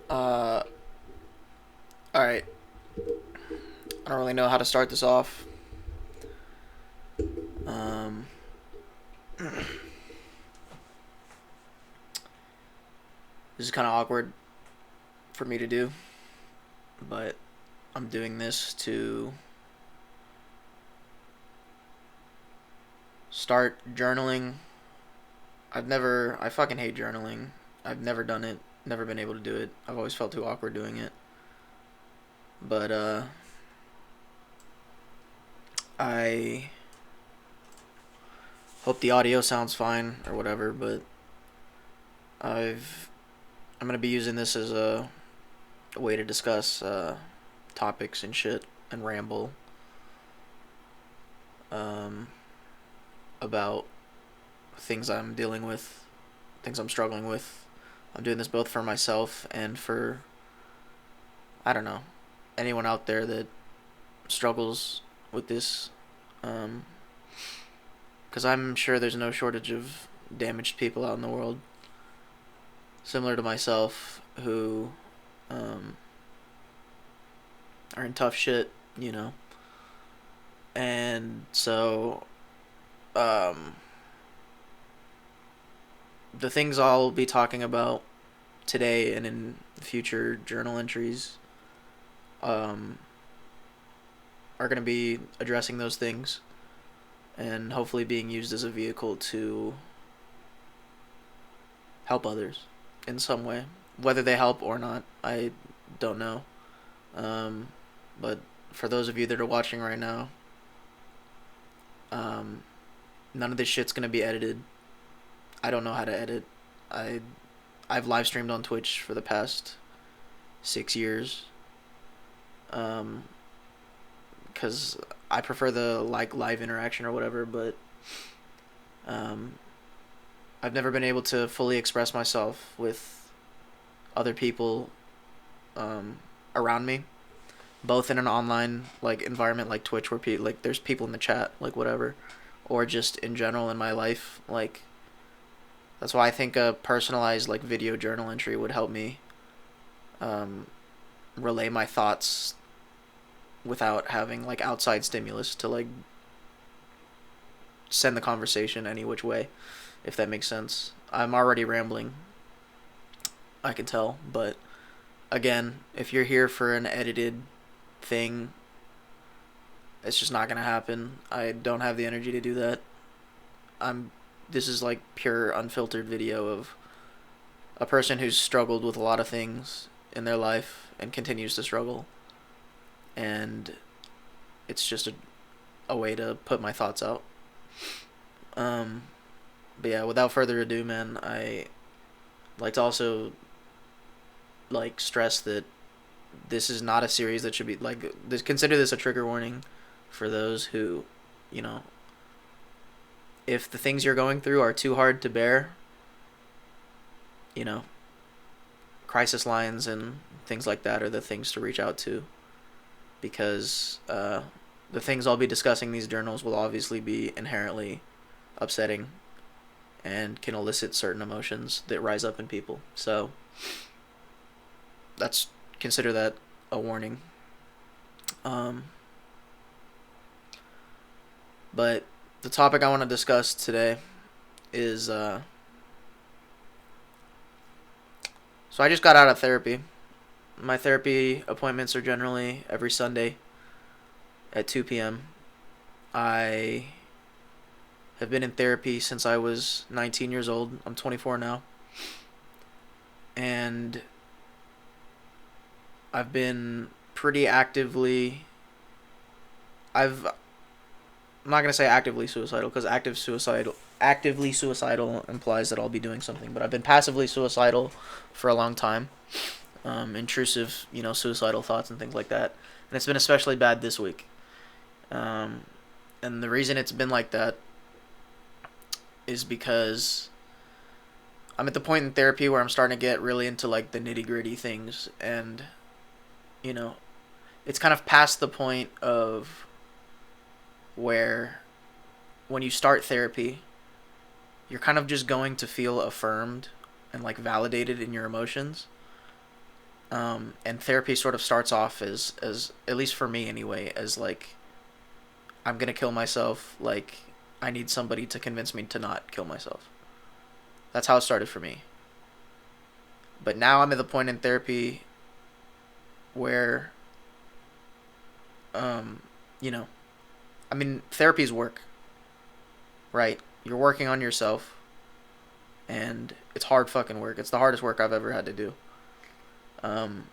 Uh, Alright. I don't really know how to start this off. Um, this is kind of awkward for me to do, but I'm doing this to start journaling. I fucking hate journaling. I've never done it, never been able to do it. I've always felt too awkward doing it. But, I hope the audio sounds fine or whatever, but I've I'm gonna be using this as a way to discuss topics and shit and ramble um, about things I'm dealing with, things I'm struggling with. I'm doing this both for myself and for, I don't know, anyone out there that struggles with this. Um, because I'm sure there's no shortage of damaged people out in the world, similar to myself, who um, are in tough shit, you know. And so, um, the things I'll be talking about today and in future journal entries um, are going to be addressing those things and hopefully being used as a vehicle to help others in some way. Whether they help or not, I don't know. Um, but for those of you that are watching right now, um, none of this shit's gonna be edited. I don't know how to edit. I I've live streamed on Twitch for the past 6 years. Um, because I prefer the like live interaction or whatever, but um, I've never been able to fully express myself with other people um, around me, both in an online like environment like Twitch where like there's people in the chat like whatever, or just in general in my life like that's why I think a personalized like video journal entry would help me um, relay my thoughts without having like outside stimulus to like send the conversation any which way, if that makes sense. I'm already rambling, I can tell, but again, if you're here for an edited thing, it's just not gonna happen. I don't have the energy to do that. I'm This is like pure unfiltered video of a person who's struggled with a lot of things in their life and continues to struggle, and it's just a way to put my thoughts out. Um, but yeah, without further ado, man, I like to also like stress that this is not a series that should be like this. Consider this a trigger warning for those who, you know, if the things you're going through are too hard to bear, you know, crisis lines and things like that are the things to reach out to, because the things I'll be discussing in these journals will obviously be inherently upsetting and can elicit certain emotions that rise up in people. So that's consider that a warning. Um, but the topic I want to discuss today is so I just got out of therapy. My therapy appointments are generally every Sunday at 2 p.m. I have been in therapy since I was 19 years old. I'm 24 now. And I've been pretty actively I'm not going to say actively suicidal because actively suicidal implies that I'll be doing something, but I've been passively suicidal for a long time. Intrusive, suicidal thoughts and things like that. And it's been especially bad this week. Um, and the reason it's been like that is because I'm at the point in therapy where I'm starting to get really into like the nitty gritty things, and you know, it's kind of past the point of where when you start therapy, you're kind of just going to feel affirmed and like validated in your emotions. And therapy sort of starts off as at least for me anyway, as like I'm gonna kill myself. Like I need somebody to convince me to not kill myself. That's how it started for me. But now I'm at the point in therapy where, um, you know, I mean, therapy's work, right? You're working on yourself, and it's hard fucking work. It's the hardest work I've ever had to do. Um,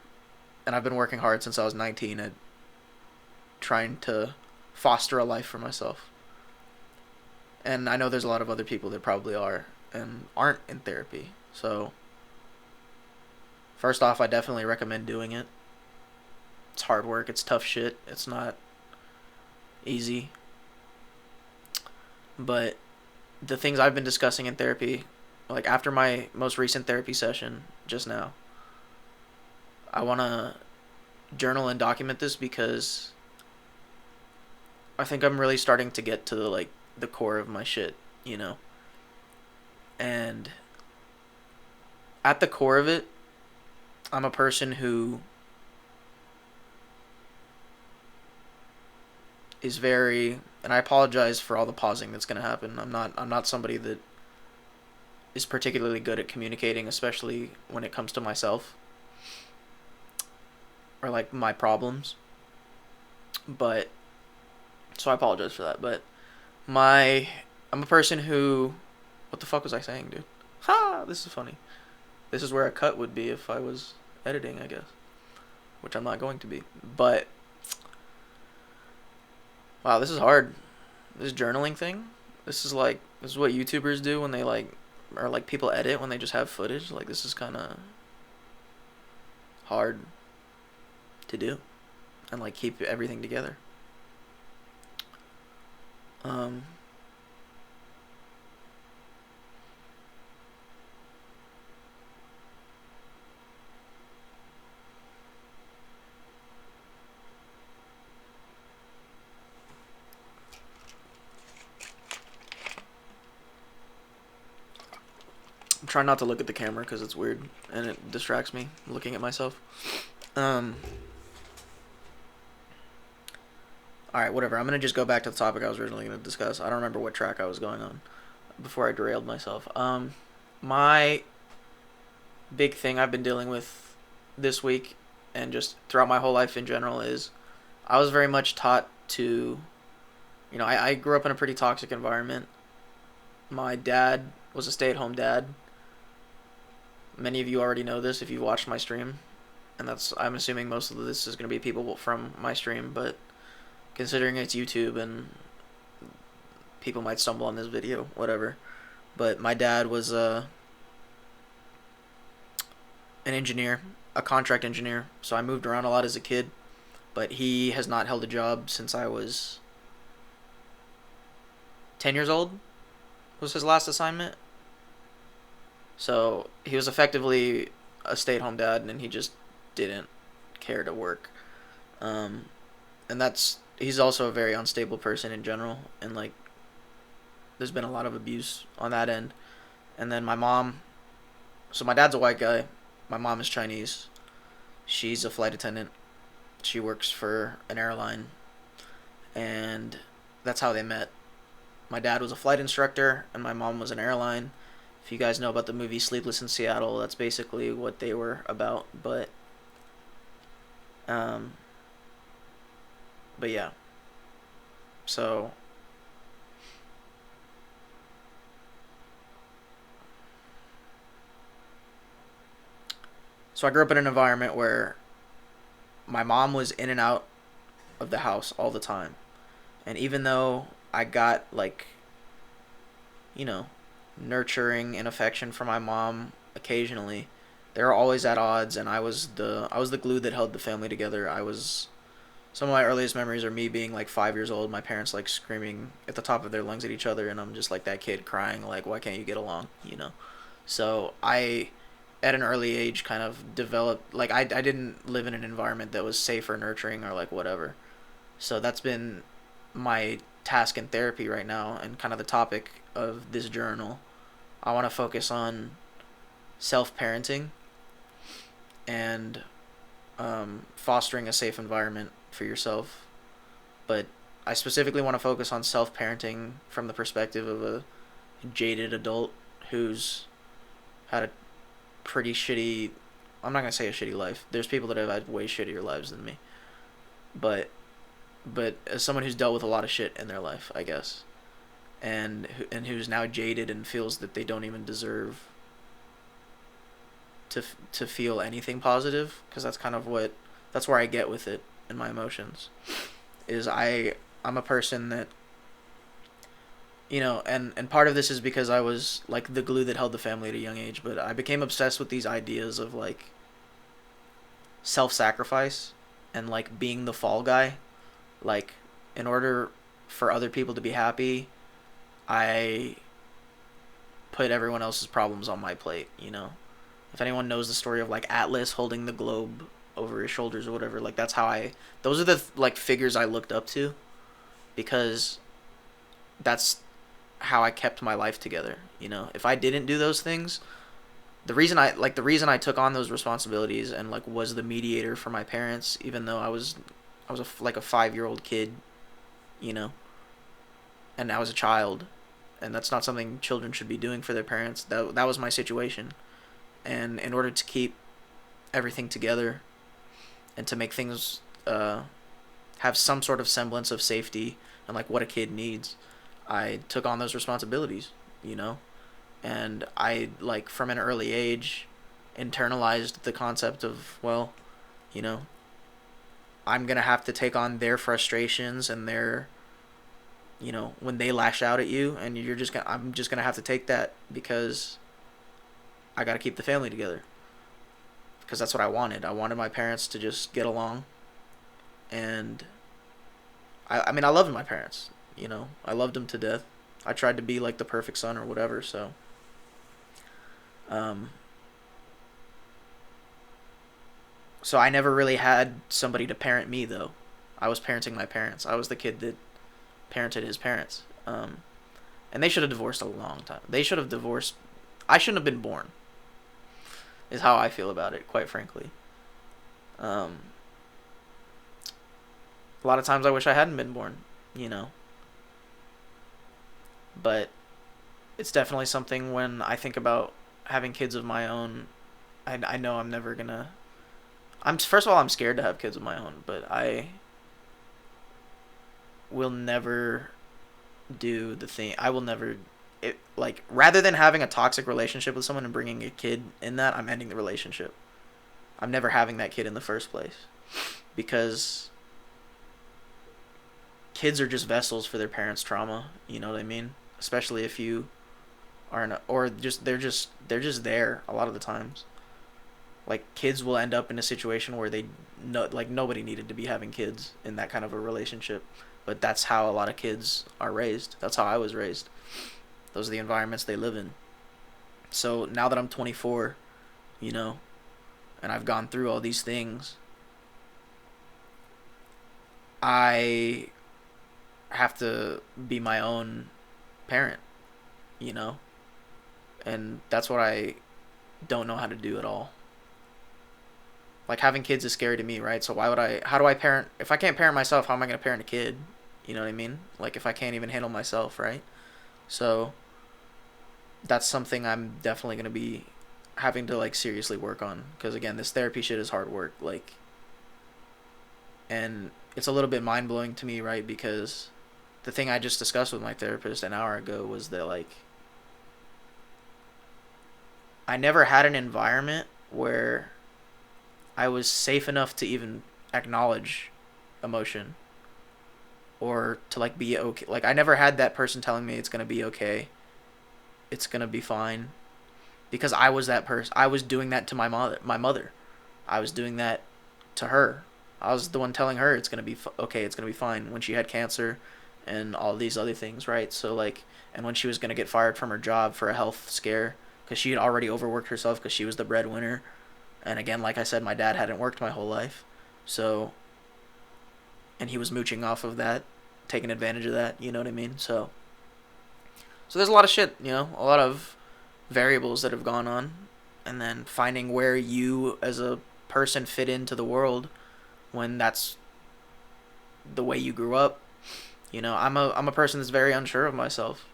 and I've been working hard since I was 19 at trying to foster a life for myself. And I know there's a lot of other people that probably are and aren't in therapy. So, first off, I definitely recommend doing it. It's hard work, it's tough shit, it's not easy. But the things I've been discussing in therapy, like after my most recent therapy session just now, I want to journal and document this because I think I'm really starting to get to the core of my shit, you know. And at the core of it, I'm a person who is very, and I apologize for all the pausing that's going to happen. I'm not somebody that is particularly good at communicating, especially when it comes to myself or like my problems. But so I apologize for that, but my I'm a person who, what the fuck was I saying, dude? Ha, this is funny. This is where a cut would be if I was editing, I guess, which I'm not going to be. But wow, this is hard. This journaling thing. This is what YouTubers do when they or like people edit when they just have footage. Like this is kind of hard to do and like keep everything together. Um I'm trying not to look at the camera because it's weird and it distracts me looking at myself. Um all right, whatever. I'm going to just go back to the topic I was originally going to discuss. I don't remember what track I was going on before I derailed myself. My big thing I've been dealing with this week and just throughout my whole life in general is I was very much taught to, I grew up in a pretty toxic environment. My dad was a stay-at-home dad. Many of you already know this if you've watched my stream, and I'm assuming most of this is going to be people from my stream, but considering it's YouTube and people might stumble on this video, whatever. But my dad was an engineer, a contract engineer, so I moved around a lot as a kid, but he has not held a job since I was 10 years old was his last assignment. So he was effectively a stay-at-home dad, and he just didn't care to work. And he's also a very unstable person in general, and like there's been a lot of abuse on that end. And then my mom, so my dad's a white guy, my mom is Chinese. She's a flight attendant. She works for an airline, and that's how they met. My dad was a flight instructor, and my mom was an airline. If you guys know about the movie Sleepless in Seattle, that's basically what they were about. Um, but yeah. So I grew up in an environment where my mom was in and out of the house all the time. And even though I got like, you know, nurturing and affection from my mom occasionally, they were always at odds, and I was the glue that held the family together. Some of my earliest memories are me being like 5 years old, my parents like screaming at the top of their lungs at each other, and I'm just like that kid crying like, why can't you get along, you know? So I, at an early age, kind of developed, like I didn't live in an environment that was safe or nurturing or like whatever. So that's been my task in therapy right now, and kind of the topic of this journal. I want to focus on self-parenting and fostering a safe environment for yourself. But I specifically want to focus on self-parenting from the perspective of a jaded adult who's had a pretty shitty. I'm not gonna say a shitty life. There's people that have had way shittier lives than me. But as someone who's dealt with a lot of shit in their life, I guess, and who's now jaded and feels that they don't even deserve to feel anything positive, because that's where I get with it in my emotions. Is I'm a person that, and part of this is because I was like the glue that held the family at a young age, but I became obsessed with these ideas of like self-sacrifice and like being the fall guy. Like, in order for other people to be happy, I put everyone else's problems on my plate, If anyone knows the story of like Atlas holding the globe over his shoulders or whatever, like those are the like figures I looked up to, because that's how I kept my life together, If I didn't do those things, the reason I took on those responsibilities and like was the mediator for my parents, even though I was like a 5-year-old kid, and I was a child, and that's not something children should be doing for their parents. That was my situation, and in order to keep everything together and to make things have some sort of semblance of safety and like what a kid needs, I took on those responsibilities, and I like from an early age internalized the concept of, well, I'm gonna have to take on their frustrations and their, when they lash out at you, and I'm just gonna have to take that because I gotta keep the family together. Because that's what I wanted. I wanted my parents to just get along, and I mean, I loved my parents. I loved them to death. I tried to be like the perfect son or whatever. So, um, so I never really had somebody to parent me though. I was parenting my parents. I was the kid that parented his parents. And they should have divorced a long time. They should have divorced. I shouldn't have been born. Is how I feel about it, quite frankly. A lot of times I wish I hadn't been born, But it's definitely something when I think about having kids of my own. I know I'm never gonna. First of all, I'm scared to have kids of my own, but I will never do the thing. I will never. Like, rather than having a toxic relationship with someone and bringing a kid in that, I'm ending the relationship. I'm never having that kid in the first place, because kids are just vessels for their parents' trauma. You know what I mean? Especially if you or just they're just there a lot of the times. Like, kids will end up in a situation where like nobody needed to be having kids in that kind of a relationship, but that's how a lot of kids are raised. That's how I was raised. Those are the environments they live in. So now that I'm 24, and I've gone through all these things, I have to be my own parent, and that's what I don't know how to do at all. Like, having kids is scary to me, right? So how do I parent? If I can't parent myself, how am I going to parent a kid? You know what I mean? Like, if I can't even handle myself, right? So that's something I'm definitely going to be having to like seriously work on, because again, this therapy shit is hard work, like, and it's a little bit mind-blowing to me, right? Because the thing I just discussed with my therapist an hour ago was that, like, I never had an environment where I was safe enough to even acknowledge emotion, or to like be okay. Like, I never had that person telling me it's going to be okay, it's gonna be fine, because I was that person. I was doing that to my mother. I was doing that to her. I was the one telling her it's gonna be okay, it's gonna be fine, when she had cancer and all these other things, right? So like, and when she was gonna get fired from her job for a health scare, because she had already overworked herself because she was the breadwinner, and again, like I said, my dad hadn't worked my whole life, so, and he was mooching off of that, taking advantage of that. You know what I mean? So there's a lot of shit, a lot of variables that have gone on, and then finding where you as a person fit into the world when that's the way you grew up. You know, I'm a person that's very unsure of myself,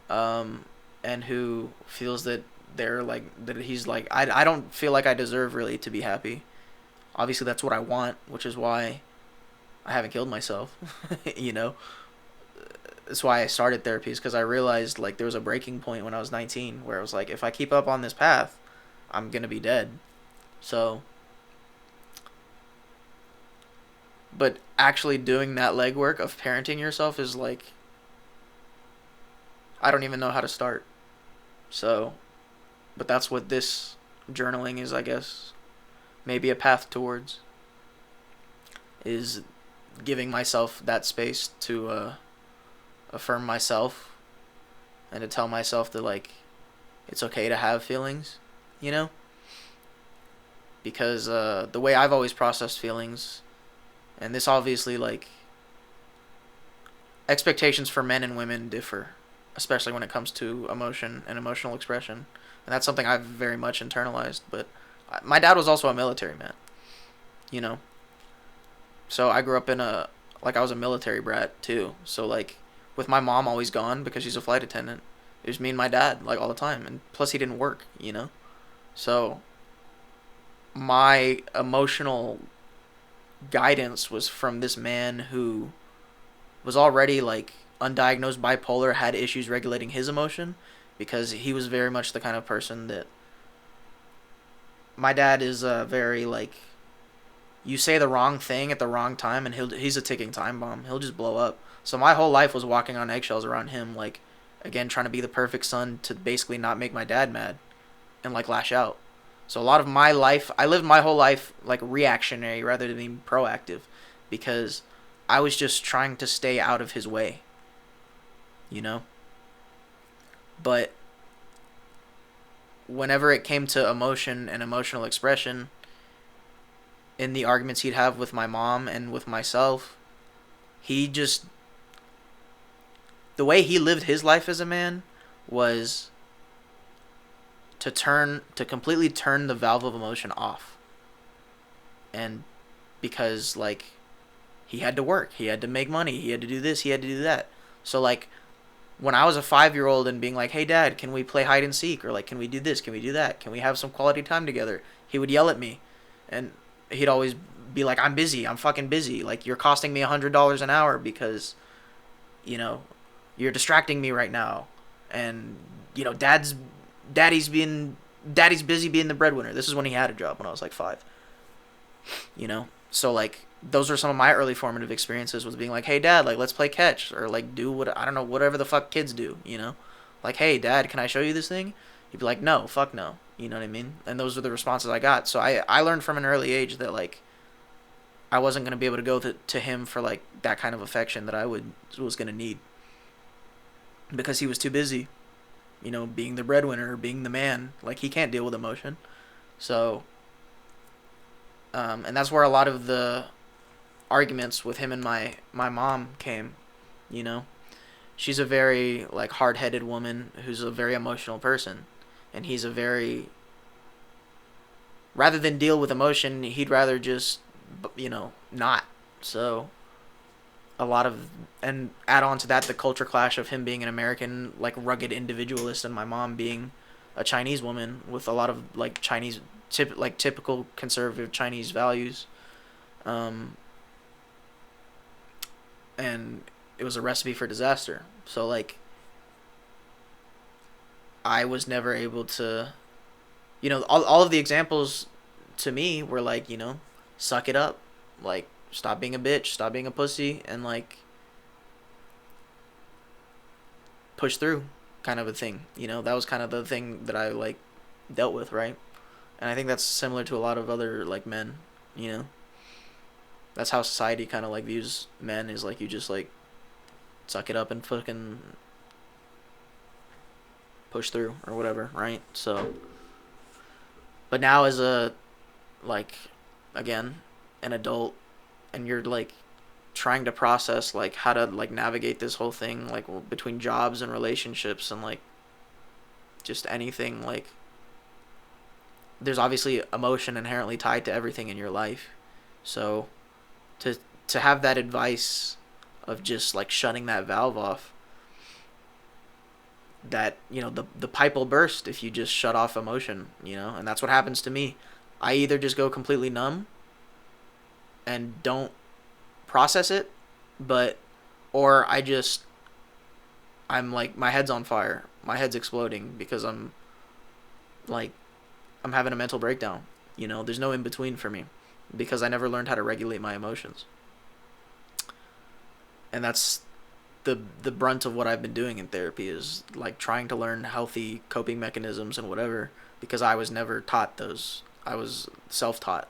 and who feels that they're like that he's like I don't feel like I deserve really to be happy. Obviously, that's what I want, which is why I haven't killed myself. You know, that's why I started therapy, is because I realized like there was a breaking point when I was 19 where I was like, if I keep up on this path, I'm gonna be dead. So, but actually doing that legwork of parenting yourself is like, I don't even know how to start. So, but that's what this journaling is, I guess. Maybe a path towards is giving myself that space to affirm myself and to tell myself that like it's okay to have feelings, you know? Because the way I've always processed feelings, and this obviously like expectations for men and women differ, especially when it comes to emotion and emotional expression. And that's something I've very much internalized, but my dad was also a military man, you know? So I grew up in I was a military brat too. So like, with my mom always gone because she's a flight attendant, it was me and my dad like all the time. And plus he didn't work, you know? So my emotional guidance was from this man who was already like undiagnosed bipolar, had issues regulating his emotion, because he was very much the kind of person that my dad is very like, you say the wrong thing at the wrong time and he's a ticking time bomb. He'll just blow up. So my whole life was walking on eggshells around him, like, again, trying to be the perfect son to basically not make my dad mad and like lash out. So a lot of my life, I lived my whole life like reactionary rather than being proactive, because I was just trying to stay out of his way, you know? But whenever it came to emotion and emotional expression, in the arguments he'd have with my mom and with myself, he just, the way he lived his life as a man was to completely turn the valve of emotion off. And because like he had to work, he had to make money, he had to do this, he had to do that. So like when I was a 5-year-old and being like, "Hey dad, can we play hide and seek?" or like, "Can we do this? Can we do that? Can we have some quality time together?" He would yell at me, and he'd always be like, "I'm busy. I'm fucking busy. Like, you're costing me $100 an hour because, you know, you're distracting me right now." And, you know, daddy's busy being the breadwinner. This is when he had a job, when I was like 5. You know? So like those are some of my early formative experiences, was being like, "Hey dad, like let's play catch," or like do what, I don't know, whatever the fuck kids do, you know? Like, "Hey dad, can I show you this thing?" He'd be like, "No, fuck no." You know what I mean? And those are the responses I got. So I learned from an early age that like I wasn't going to be able to go to him for like that kind of affection that I was going to need, because he was too busy, you know, being the breadwinner, being the man. Like, he can't deal with emotion. So and that's where a lot of the arguments with him and my mom came, you know. She's a very like hard-headed woman who's a very emotional person, and he's a very, rather than deal with emotion, he'd rather just, you know, not. So a lot of, and add on to that the culture clash of him being an American like rugged individualist and my mom being a Chinese woman with a lot of like Chinese typical conservative Chinese values. And it was a recipe for disaster. So like I was never able to, you know, all of the examples to me were like, you know, suck it up, like stop being a bitch, stop being a pussy, and like push through, kind of a thing. You know, that was kind of the thing that I like dealt with, right? And I think that's similar to a lot of other like men, you know. That's how society kind of like views men, is like you just like suck it up and fucking push through or whatever, right? So, but now as a, like, again, an adult, and you're like trying to process like how to like navigate this whole thing, like between jobs and relationships and like just anything, like there's obviously emotion inherently tied to everything in your life. So to to have that advice of just like shutting that valve off, that the pipe will burst if you just shut off emotion, and that's what happens to me. I either just go completely numb and don't process it, but or I'm like, my head's on fire, my head's exploding because like I'm having a mental breakdown. There's no in between for me because I never learned how to regulate my emotions. And that's the brunt of what I've been doing in therapy, is like trying to learn healthy coping mechanisms and whatever, because I was never taught those. I was self-taught,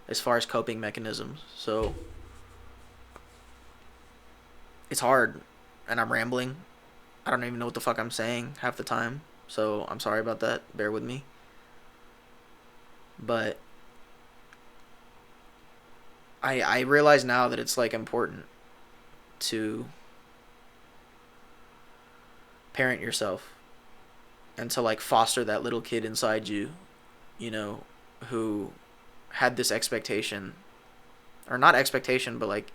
as far as coping mechanisms. So it's hard, and I'm rambling. I don't even know what the fuck I'm saying half the time. So I'm sorry about that. Bear with me. But I realize now that it's like important to parent yourself and to like foster that little kid inside you, who had this expectation, or not expectation, but like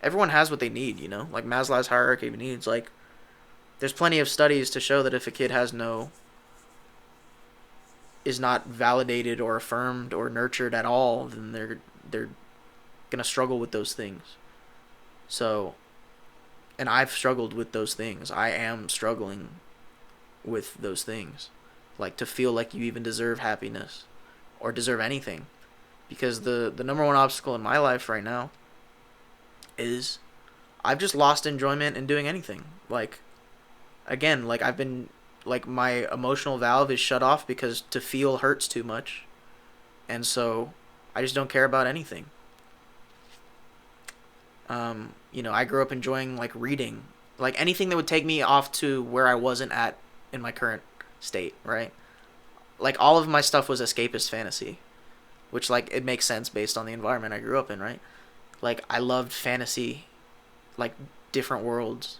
everyone has what they need, like Maslow's hierarchy of needs. Like there's plenty of studies to show that if a kid is not validated or affirmed or nurtured at all, then they're gonna struggle with those things. So, and I've struggled with those things. I am struggling with those things, like to feel like you even deserve happiness or deserve anything, because the number one obstacle in my life right now is I've just lost enjoyment in doing anything. Like, again, like I've been, like my emotional valve is shut off because to feel hurts too much, and so I just don't care about anything. I grew up enjoying like reading, like anything that would take me off to where I wasn't at in my current state, right? Like all of my stuff was escapist fantasy, which like it makes sense based on the environment I grew up in, right? Like I loved fantasy, like different worlds.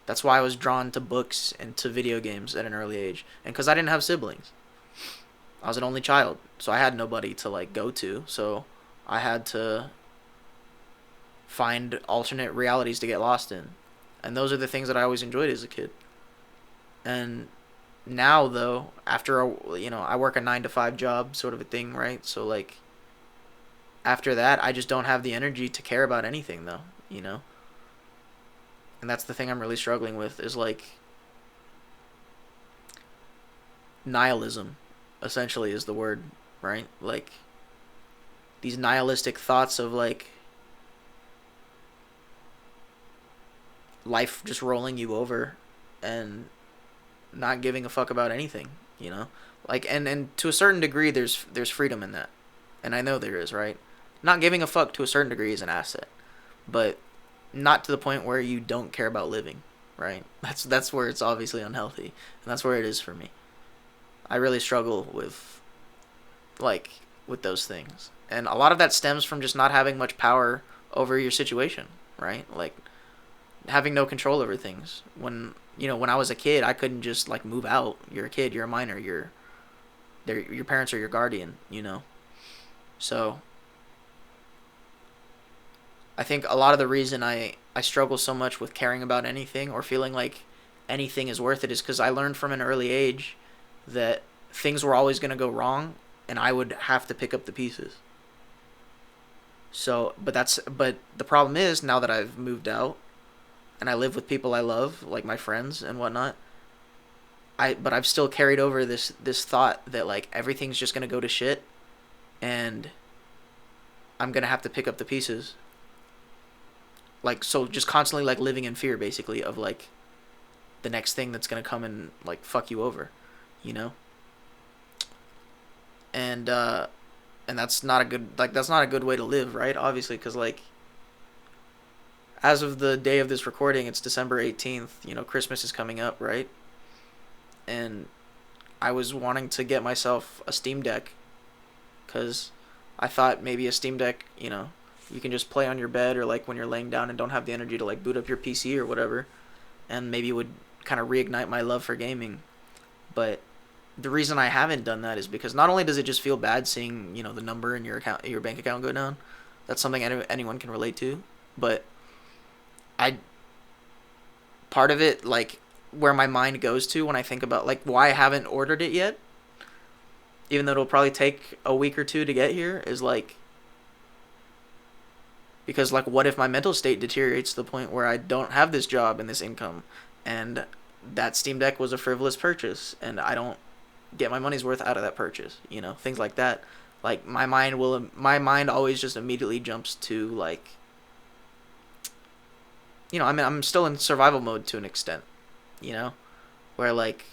That's why I was drawn to books and to video games at an early age, and because I didn't have siblings. I was an only child, so I had nobody to like go to, so I had to find alternate realities to get lost in. And those are the things that I always enjoyed as a kid. And now though, after I work a 9 to 5 job sort of a thing, right? So like after that, I just don't have the energy to care about anything though. And that's the thing I'm really struggling with, is like nihilism essentially is the word, right? Like these nihilistic thoughts of like life just rolling you over and not giving a fuck about anything. Like and to a certain degree there's freedom in that, and I know there is, right? Not giving a fuck to a certain degree is an asset, but not to the point where you don't care about living, right? That's where it's obviously unhealthy, and that's where it is for me. I really struggle with those things, and a lot of that stems from just not having much power over your situation, right? Like having no control over things. When I was a kid, I couldn't just like move out. You're a kid, you're a minor, your parents are your guardian. So I think a lot of the reason I struggle so much with caring about anything or feeling like anything is worth it is because I learned from an early age that things were always going to go wrong and I would have to pick up the pieces. So, but the problem is, now that I've moved out and I live with people I love, like my friends and whatnot, but I've still carried over this thought that like everything's just gonna go to shit, and I'm gonna have to pick up the pieces. Like, so just constantly like living in fear, basically, of like the next thing that's gonna come and like fuck you over. And that's not a good way to live, right? Obviously, because like, as of the day of this recording, it's December 18th. Christmas is coming up, right? And I was wanting to get myself a Steam Deck, because I thought maybe a Steam Deck, you can just play on your bed, or like when you're laying down and don't have the energy to like boot up your PC or whatever, and maybe it would kind of reignite my love for gaming. But the reason I haven't done that is because not only does it just feel bad seeing, the number in your account, your bank account go down. That's something anyone can relate to, but I part of it, like, where my mind goes to when I think about like why I haven't ordered it yet, even though it'll probably take a week or two to get here, is like because like what if my mental state deteriorates to the point where I don't have this job and this income, and that Steam Deck was a frivolous purchase and I don't get my money's worth out of that purchase, things like that. Like my mind always just immediately jumps to like, I mean, I'm still in survival mode to an extent, you know, where like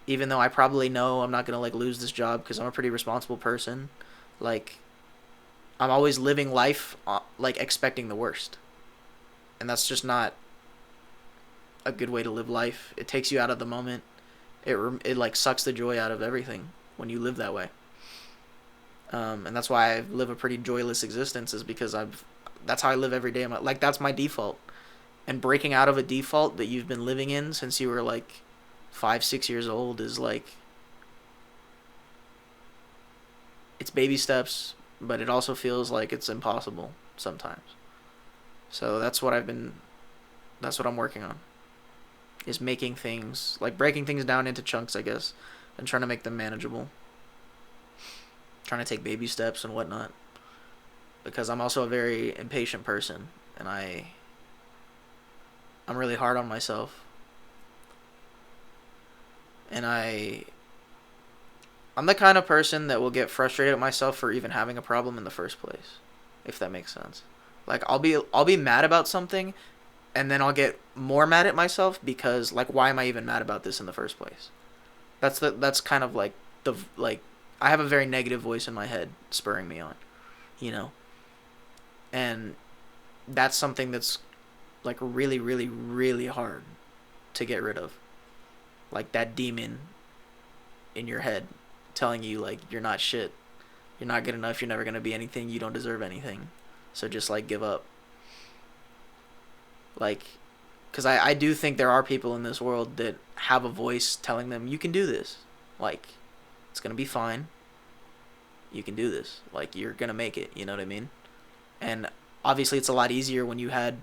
even though I probably know I'm not gonna like lose this job because I'm a pretty responsible person, like I'm always living life like expecting the worst, and that's just not a good way to live life. It takes you out of the moment. It like sucks the joy out of everything when you live that way. And that's why I live a pretty joyless existence, is because that's how I live every day. Like that's my default, and breaking out of a default that you've been living in since you were like 5, 6 years old is like, it's baby steps, but it also feels like it's impossible sometimes. So that's what I'm working on, is making things, like breaking things down into chunks, I guess, and trying to make them manageable. Trying to take baby steps and whatnot. Because I'm also a very impatient person, and I'm really hard on myself. And I'm the kind of person that will get frustrated at myself for even having a problem in the first place, if that makes sense. Like I'll be mad about something, and then I'll get more mad at myself because like, why am I even mad about this in the first place? That's kind of like I have a very negative voice in my head spurring me on, and that's something that's like really, really, really hard to get rid of. Like that demon in your head telling you like you're not shit, you're not good enough, you're never gonna be anything, you don't deserve anything, so just like give up. Like, because I do think there are people in this world that have a voice telling them you can do this, like it's gonna be fine, you can do this, like you're gonna make it, you know what I mean? And obviously it's a lot easier when you had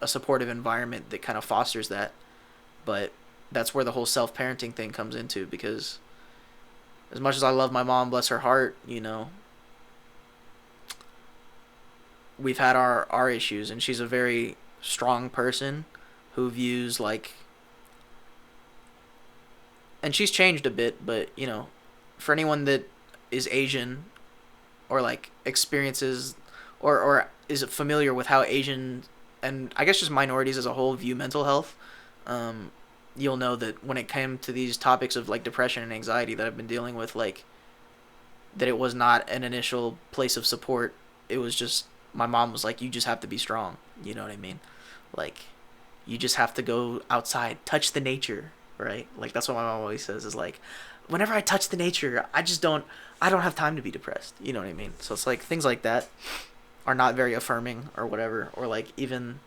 a supportive environment that kind of fosters that, but that's where the whole self-parenting thing comes into, because as much as I love my mom, bless her heart, we've had our issues, and she's a very strong person who views like, and she's changed a bit, but for anyone that is Asian or like experiences or is familiar with how Asian, and I guess just minorities as a whole, view mental health, you'll know that when it came to these topics of like depression and anxiety that I've been dealing with, like that it was not an initial place of support. It was just, my mom was like, you just have to be strong. You know what I mean? Like, you just have to go outside, touch the nature, right? Like that's what my mom always says, is like, whenever I touch the nature, I don't have time to be depressed. You know what I mean? So it's like things like that are not very affirming or whatever, or like even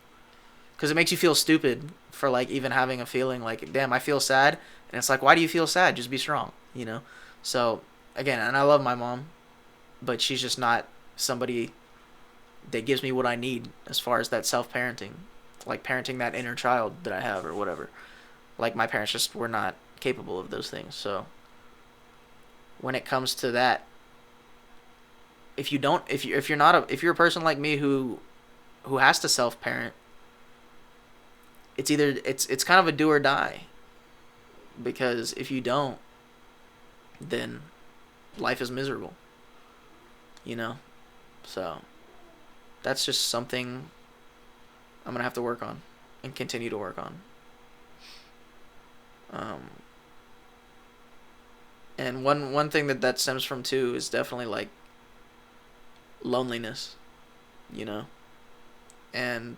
because it makes you feel stupid for like even having a feeling like, damn, I feel sad, and it's like, why do you feel sad? Just be strong, So again, and I love my mom, but she's just not somebody that gives me what I need as far as that self-parenting, like parenting that inner child that I have or whatever. Like my parents just were not capable of those things. So when it comes to that, if you're a person like me who has to self-parent, it's kind of a do or die, because if you don't, then life is miserable, so that's just something I'm gonna have to work on and continue to work on. And one thing that stems from too is definitely like loneliness, and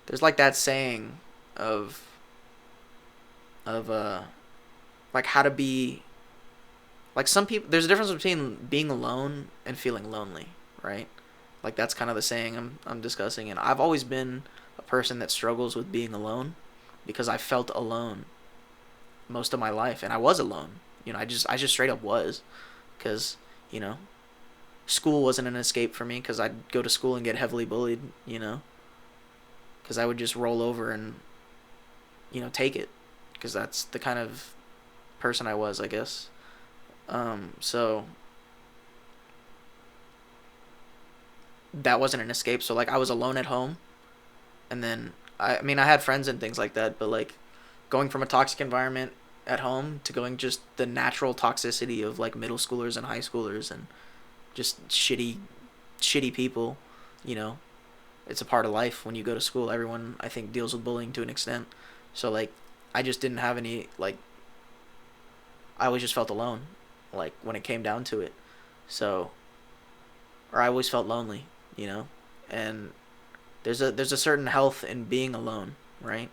there's like that saying of like how to be, like some people, there's a difference between being alone and feeling lonely, right? Like that's kind of the saying I'm discussing, and I've always been a person that struggles with being alone because I felt alone most of my life, and I was alone. I just straight up was, because you know school wasn't an escape for me, because I'd go to school and get heavily bullied. Because I would just roll over and take it, because that's the kind of person I was, I guess. So that wasn't an escape. So like I was alone at home, and then I mean I had friends and things like that, but like going from a toxic environment at home to going just the natural toxicity of like middle schoolers and high schoolers and just shitty people, you know. It's a part of life when you go to school. Everyone I think deals with bullying to an extent. So like I just didn't have any like I always just felt alone, like when it came down to it. So or I always felt lonely, you know. And there's a certain health in being alone, right?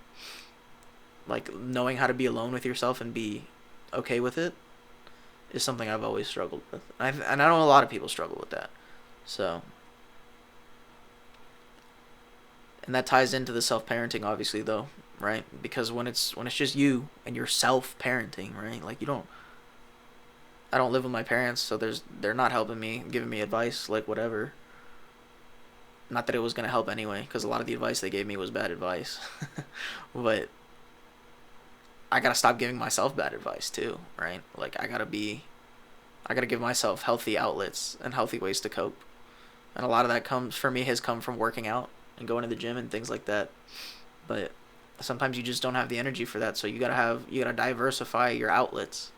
Like knowing how to be alone with yourself and be okay with it is something I've always struggled with. And I know a lot of people struggle with that. So and that ties into the self-parenting obviously though, right? Because when it's just you and you're self-parenting, right? Like I don't live with my parents, so they're not helping me, giving me advice, like whatever. Not that it was going to help anyway, because a lot of the advice they gave me was bad advice. But I got to stop giving myself bad advice too, right? Like I got to give myself healthy outlets and healthy ways to cope. And a lot of that has come from working out and going to the gym and things like that. But sometimes you just don't have the energy for that, so you got to diversify your outlets.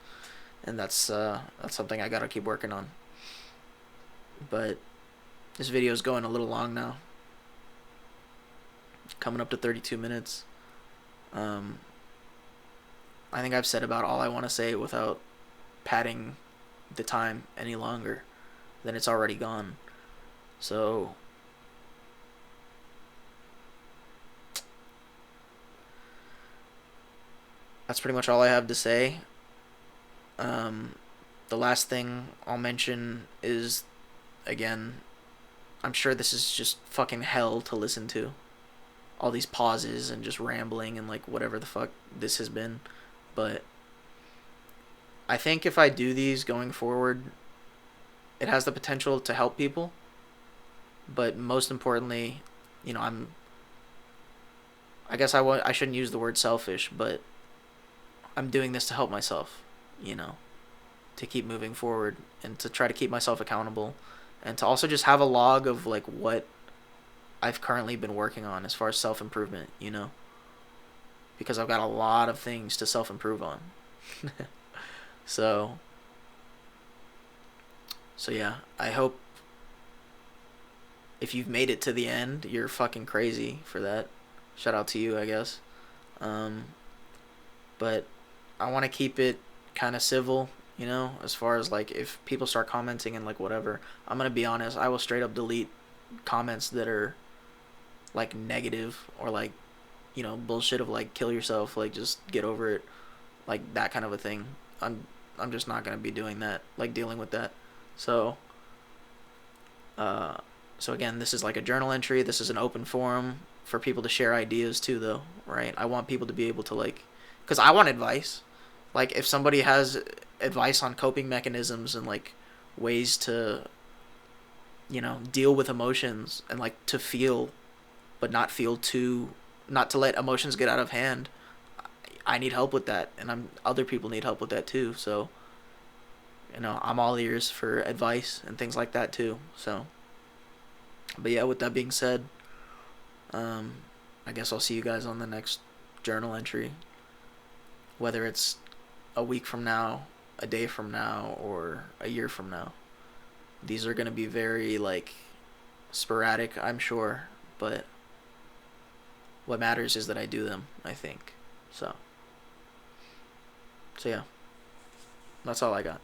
And that's something I got to keep working on. But this video is going a little long now. Coming up to 32 minutes. I think I've said about all I want to say without padding the time any longer than it's already gone. So that's pretty much all I have to say. The last thing I'll mention is, again, I'm sure this is just fucking hell to listen to. All these pauses and just rambling and like whatever the fuck this has been. But I think if I do these going forward, it has the potential to help people. But most importantly, I guess I shouldn't use the word selfish, but I'm doing this to help myself, to keep moving forward and to try to keep myself accountable and to also just have a log of like what I've currently been working on as far as self-improvement, because I've got a lot of things to self-improve on. So yeah, I hope if you've made it to the end, you're fucking crazy for that. Shout out to you, I guess. But I want to keep it kind of civil, as far as like if people start commenting and like whatever, I'm going to be honest, I will straight up delete comments that are like negative or like, bullshit of like kill yourself, like just get over it, like that kind of a thing. I'm just not going to be doing that, like dealing with that. So again, this is like a journal entry. This is an open forum for people to share ideas too, though, right? I want people to be able to like, because I want advice. Like if somebody has advice on coping mechanisms and like ways to, deal with emotions and like to feel, but not to let emotions get out of hand. I need help with that, and other people need help with that too. So, I'm all ears for advice and things like that too. So, but yeah, with that being said, I guess I'll see you guys on the next journal entry. Whether it's a week from now, a day from now, or a year from now. These are going to be very, like, sporadic, I'm sure. But what matters is that I do them, I think. So yeah. That's all I got.